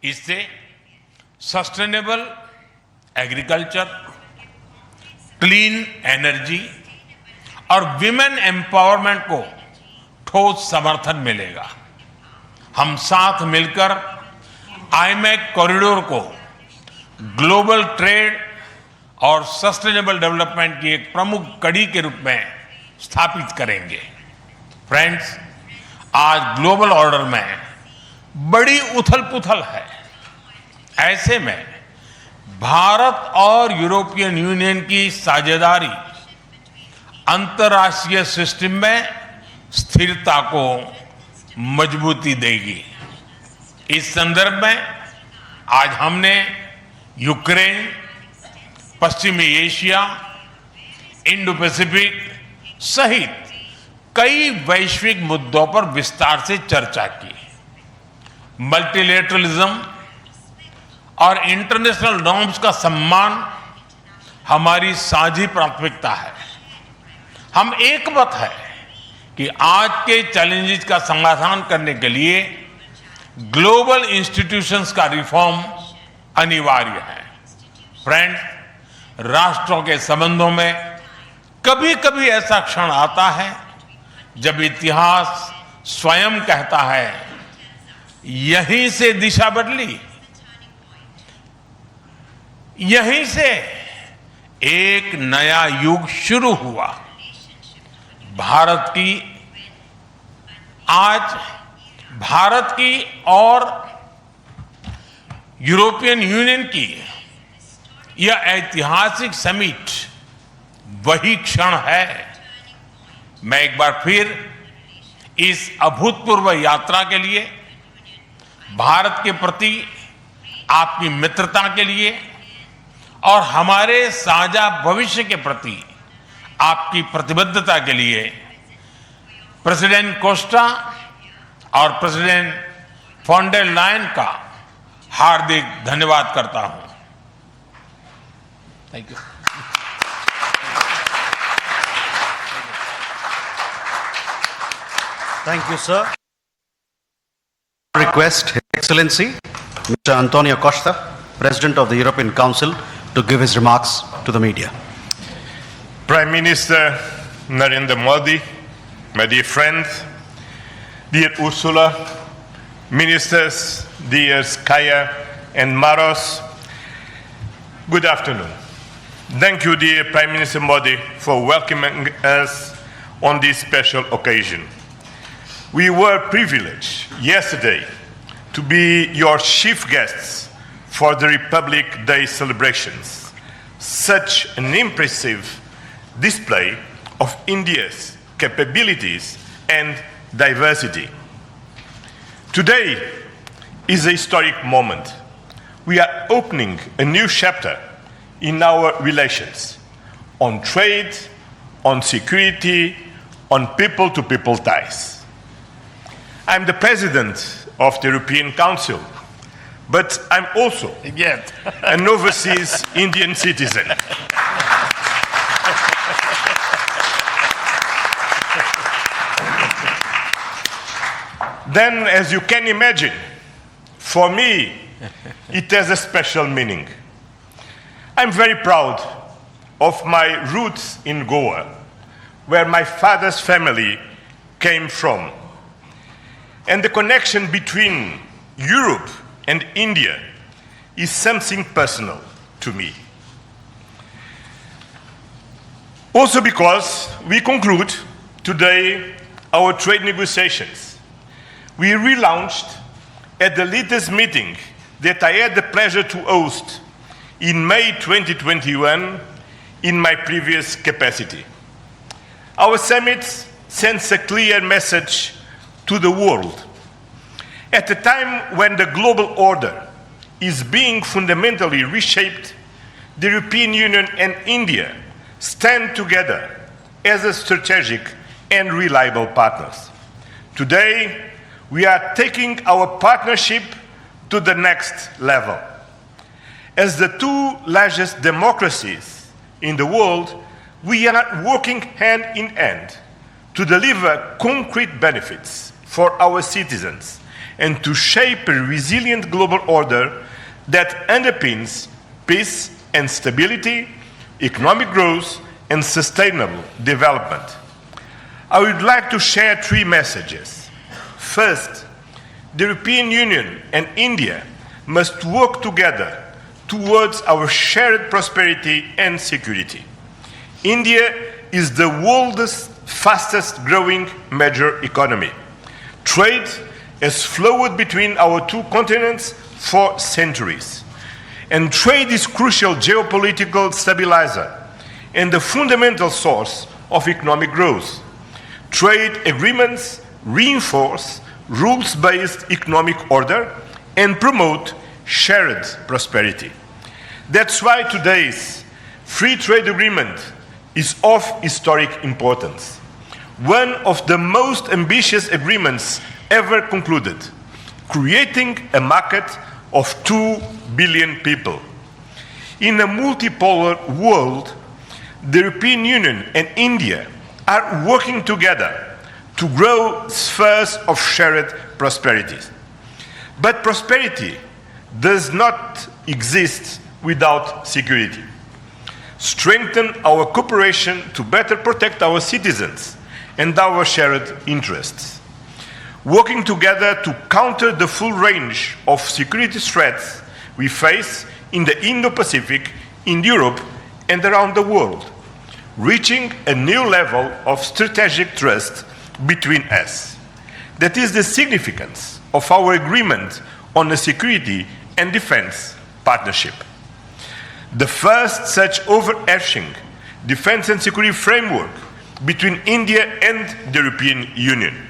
इससे sustainable agriculture, clean energy और women empowerment को ठोस समर्थन मिलेगा। हम साथ मिलकर आईमैक कॉरिडोर को ग्लोबल ट्रेड और सस्टेनेबल डेवलपमेंट की एक प्रमुख कड़ी के रूप में स्थापित करेंगे। फ्रेंड्स, आज ग्लोबल ऑर्डर में बड़ी उथल-पुथल है। ऐसे में भारत और यूरोपियन यूनियन की साझेदारी अंतर्राष्ट्रीय सिस्टम में स्थिरता को मजबूती देगी। इस संदर्भ में आज हमने यूक्रेन, पश्चिमी एशिया, इंडो पैसिफिक सहित कई वैश्विक मुद्दों पर विस्तार से चर्चा की। मल्टीलेटरलिज्म और इंटरनेशनल नॉर्म्स का सम्मान हमारी साझी प्राथमिकता है। हम एकमत है कि आज के चैलेंजेस का समाधान करने के लिए ग्लोबल इंस्टीट्यूशंस का रिफॉर्म अनिवार्य है। फ्रेंड्स, राष्ट्रों के संबंधों में कभी कभी ऐसा क्षण आता है जब इतिहास स्वयं कहता है, यहीं से दिशा बदली, यहीं से एक नया युग शुरू हुआ। भारत की और यूरोपियन यूनियन की यह ऐतिहासिक समिट वही क्षण है। मैं एक बार फिर इस अभूतपूर्व यात्रा के लिए, भारत के प्रति आपकी मित्रता के लिए और हमारे साझा भविष्य के प्रति आपकी प्रतिबद्धता के लिए प्रेसिडेंट कोस्टा और प्रेसिडेंट फॉन डेर लायन का हार्दिक धन्यवाद करता हूं। Thank you. Thank you, sir. Request His Excellency Mr. Antonio Costa, President of the European Council, to give his remarks to the media. Prime Minister Narendra Modi, my dear friends, dear Ursula, Ministers, dear Kaya and Maros, good afternoon. Thank you, dear Prime Minister Modi, for welcoming us on this special occasion. We were privileged yesterday to be your chief guests for the Republic Day celebrations. Such an impressive display of India's capabilities and diversity. Today is a historic moment. We are opening a new chapter in our relations on trade, on security, on people-to-people ties. I'm the President of the European Council, but I'm also an overseas Indian citizen. Then, as you can imagine, for me, it has a special meaning. I'm very proud of my roots in Goa, where my father's family came from. And the connection between Europe and India is something personal to me. Also because we conclude today our trade negotiations. We relaunched at the latest meeting that I had the pleasure to host in May 2021 in my previous capacity. Our summit sends a clear message to the world. At a time when the global order is being fundamentally reshaped, the European Union and India stand together as a strategic and reliable partners. Today, we are taking our partnership to the next level. As the two largest democracies in the world, we are working hand in hand to deliver concrete benefits for our citizens and to shape a resilient global order that underpins peace and stability, economic growth, and sustainable development. I would like to share three messages. First, the European Union and India must work together towards our shared prosperity and security. India is the world's fastest growing major economy. Trade has flowed between our two continents for centuries. And trade is crucial geopolitical stabilizer and the fundamental source of economic growth. Trade agreements reinforce rules-based economic order and promote shared prosperity. That's why today's free trade agreement is of historic importance, one of the most ambitious agreements ever concluded, creating a market of 2 billion people. In a multipolar world, the European Union and India are working together to grow spheres of shared prosperity. But prosperity does not exist without security. Strengthen our cooperation to better protect our citizens and our shared interests. Working together to counter the full range of security threats we face in the Indo-Pacific, in Europe, and around the world, reaching a new level of strategic trust between us. That is the significance of our agreement on a security and defense partnership. The first such overarching defense and security framework between India and the European Union,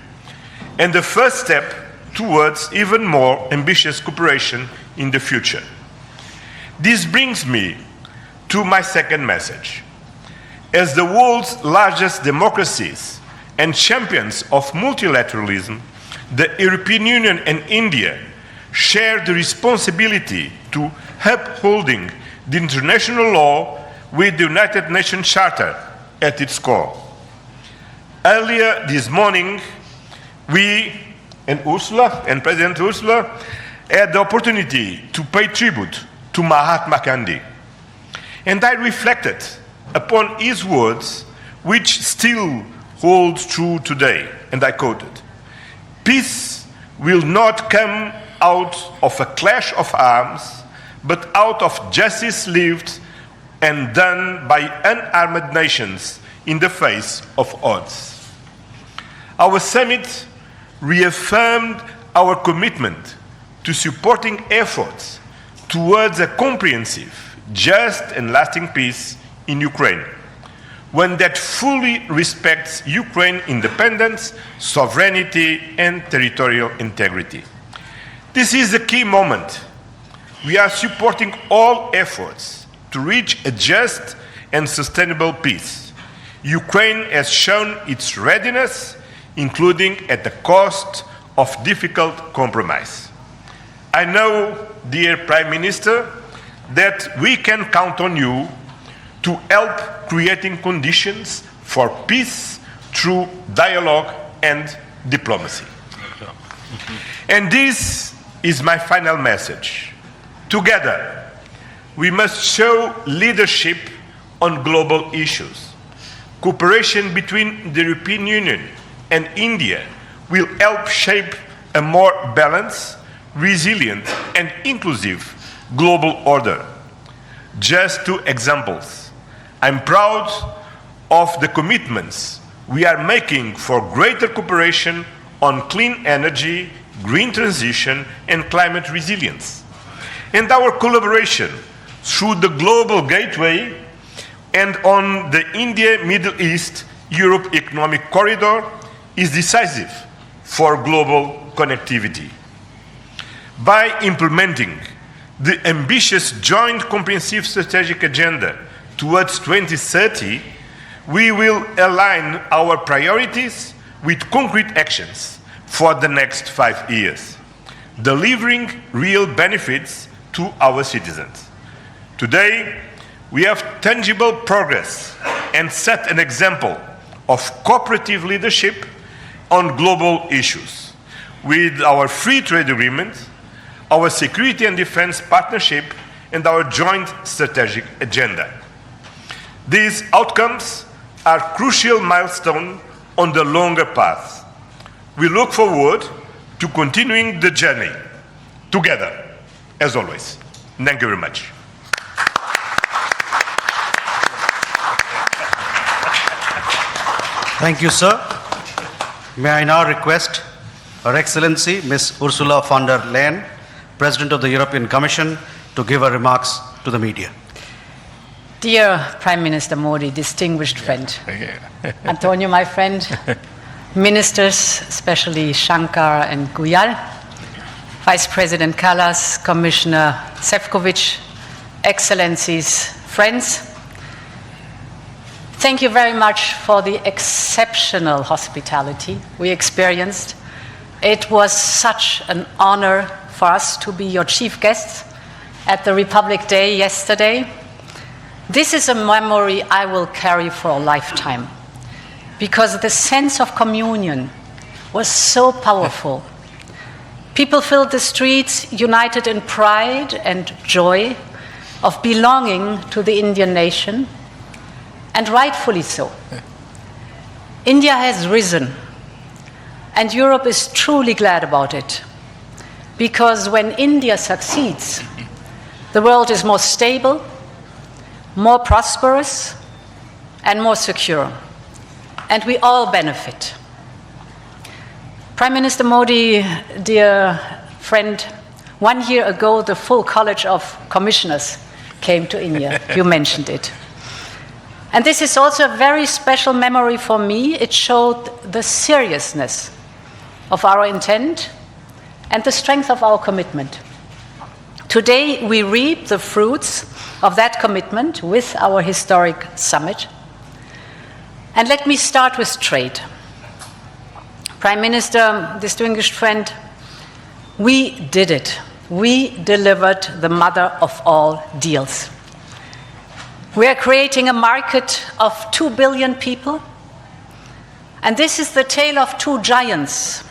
and the first step towards even more ambitious cooperation in the future. This brings me to my second message. As the world's largest democracies and champions of multilateralism, the European Union and India share the responsibility to upholding the international law with the United Nations Charter at its core. Earlier this morning, we and President Ursula had the opportunity to pay tribute to Mahatma Gandhi. And I reflected upon his words, which still hold true today, and I quoted, "Peace will not come out of a clash of arms, but out of justice lived and done by unarmed nations in the face of odds." Our summit reaffirmed our commitment to supporting efforts towards a comprehensive, just and lasting peace in Ukraine, one that fully respects Ukraine's independence, sovereignty, and territorial integrity. This is a key moment. We are supporting all efforts to reach a just and sustainable peace. Ukraine has shown its readiness, including at the cost of difficult compromise. I know, dear Prime Minister, that we can count on you to help creating conditions for peace through dialogue and diplomacy. And this is my final message. Together, we must show leadership on global issues. Cooperation between the European Union and India will help shape a more balanced, resilient, and inclusive global order. Just two examples. I'm proud of the commitments we are making for greater cooperation on clean energy, green transition, and climate resilience. And our collaboration through the Global Gateway and on the India-Middle East-Europe Economic Corridor is decisive for global connectivity. By implementing the ambitious Joint Comprehensive Strategic Agenda towards 2030, we will align our priorities with concrete actions for the next 5 years, delivering real benefits to our citizens. Today, we have tangible progress and set an example of cooperative leadership on global issues. with our free trade agreement, our security and defense partnership, and our joint strategic agenda. These outcomes are crucial milestones on the longer path. We look forward to continuing the journey together, as always. Thank you very much. Thank you, sir. May I now request Her Excellency Ms. Ursula von der Leyen, President of the European Commission, to give her remarks to the media. Dear Prime Minister Modi, distinguished friend, Antonio, my friend, ministers, especially Shankar and Guyal, Vice President Kallas, Commissioner Šefčovič, Excellencies, friends, thank you very much for the exceptional hospitality we experienced. It was such an honor for us to be your chief guests at the Republic Day yesterday. This is a memory I will carry for a lifetime, because the sense of communion was so powerful. People filled the streets united in pride and joy of belonging to the Indian nation, and rightfully so. India has risen, and Europe is truly glad about it, because when India succeeds, the world is more stable, more prosperous, and more secure, and we all benefit. Prime Minister Modi, dear friend, 1 year ago the full College of Commissioners came to India. You mentioned it. And this is also a very special memory for me. It showed the seriousness of our intent and the strength of our commitment. Today we reap the fruits of that commitment with our historic summit. And let me start with trade. Prime Minister, distinguished friend, we did it. We delivered the mother of all deals. We are creating a market of 2 billion people, and this is the tale of two giants,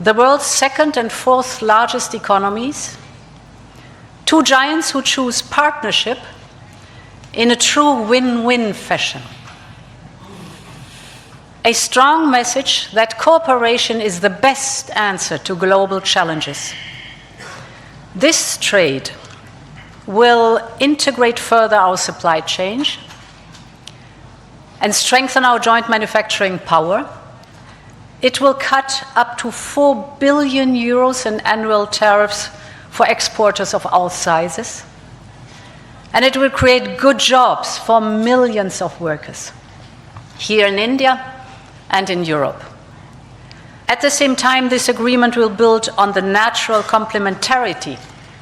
the world's second and fourth largest economies, two giants who choose partnership in a true win-win fashion. A strong message that cooperation is the best answer to global challenges. This trade will integrate further our supply chain and strengthen our joint manufacturing power. It will cut up to 4 billion euros in annual tariffs for exporters of all sizes. And it will create good jobs for millions of workers here in India and in Europe. At the same time, this agreement will build on the natural complementarity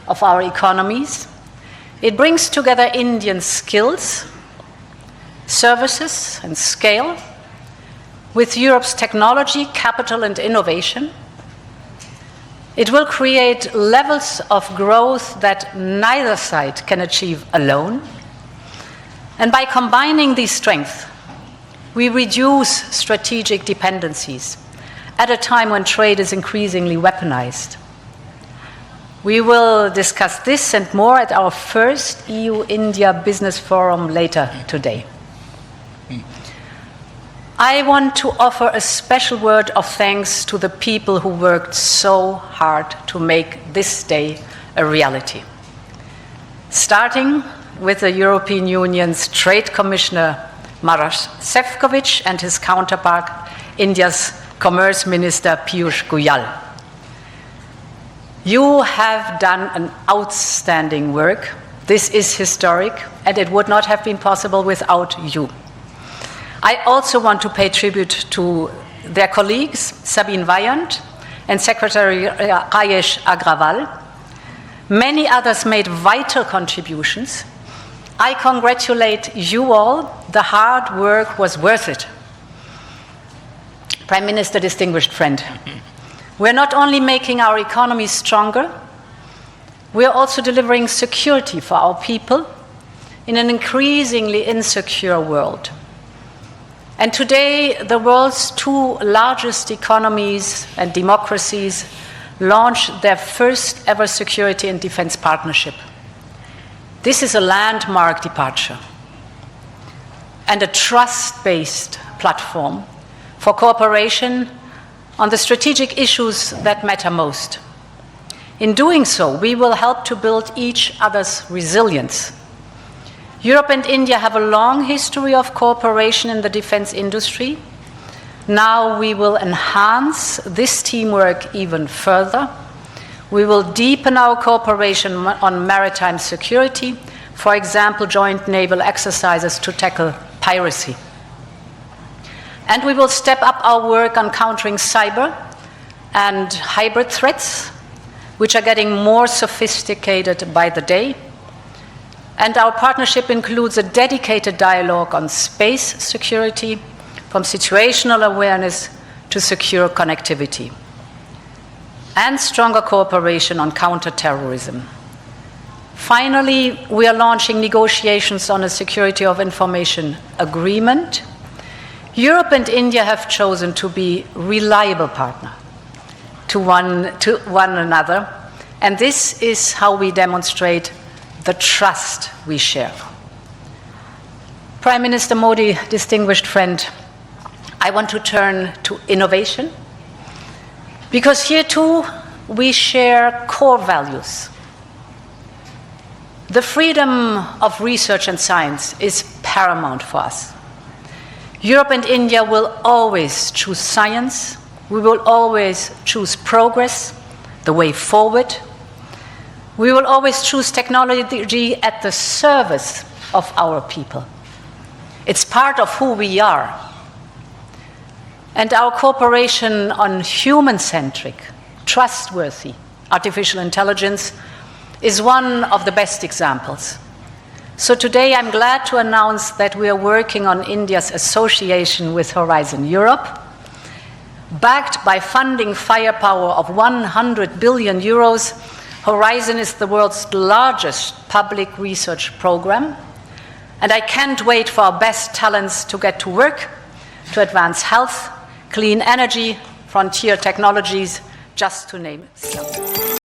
of our economies. It brings together Indian skills, services, and scale with Europe's technology, capital, and innovation. It will create levels of growth that neither side can achieve alone. And by combining these strengths, we reduce strategic dependencies at a time when trade is increasingly weaponized. We will discuss this and more at our first EU-India Business Forum later today. I want to offer a special word of thanks to the people who worked so hard to make this day a reality. Starting with the European Union's Trade Commissioner Maroš Šefčovič and his counterpart, India's Commerce Minister Piyush Goyal. You have done an outstanding work. This is historic, and it would not have been possible without you. I also want to pay tribute to their colleagues, Sabine Weyand and Secretary Rajesh Agrawal. Many others made vital contributions. I congratulate you all. The hard work was worth it. Prime Minister, distinguished friend, we're not only making our economy stronger, we're also delivering security for our people in an increasingly insecure world. And today, the world's two largest economies and democracies launched their first ever security and defense partnership. This is a landmark departure and a trust-based platform for cooperation on the strategic issues that matter most. In doing so, we will help to build each other's resilience. Europe and India have a long history of cooperation in the defense industry. Now we will enhance this teamwork even further. We will deepen our cooperation on maritime security, for example, joint naval exercises to tackle piracy. And we will step up our work on countering cyber and hybrid threats, which are getting more sophisticated by the day. And our partnership includes a dedicated dialogue on space security, from situational awareness to secure connectivity, and stronger cooperation on counterterrorism. Finally, we are launching negotiations on a security of information agreement. Europe and India have chosen to be reliable partners to one another, and this is how we demonstrate the trust we share. Prime Minister Modi, distinguished friend, I want to turn to innovation, because here too we share core values. The freedom of research and science is paramount for us. Europe and India will always choose science. We will always choose progress, the way forward. We will always choose technology at the service of our people. It's part of who we are. And our cooperation on human-centric, trustworthy artificial intelligence is one of the best examples. So today I'm glad to announce that we are working on India's association with Horizon Europe. Backed by funding firepower of 100 billion euros, Horizon is the world's largest public research program, and I can't wait for our best talents to get to work to advance health, clean energy, frontier technologies, just to name some.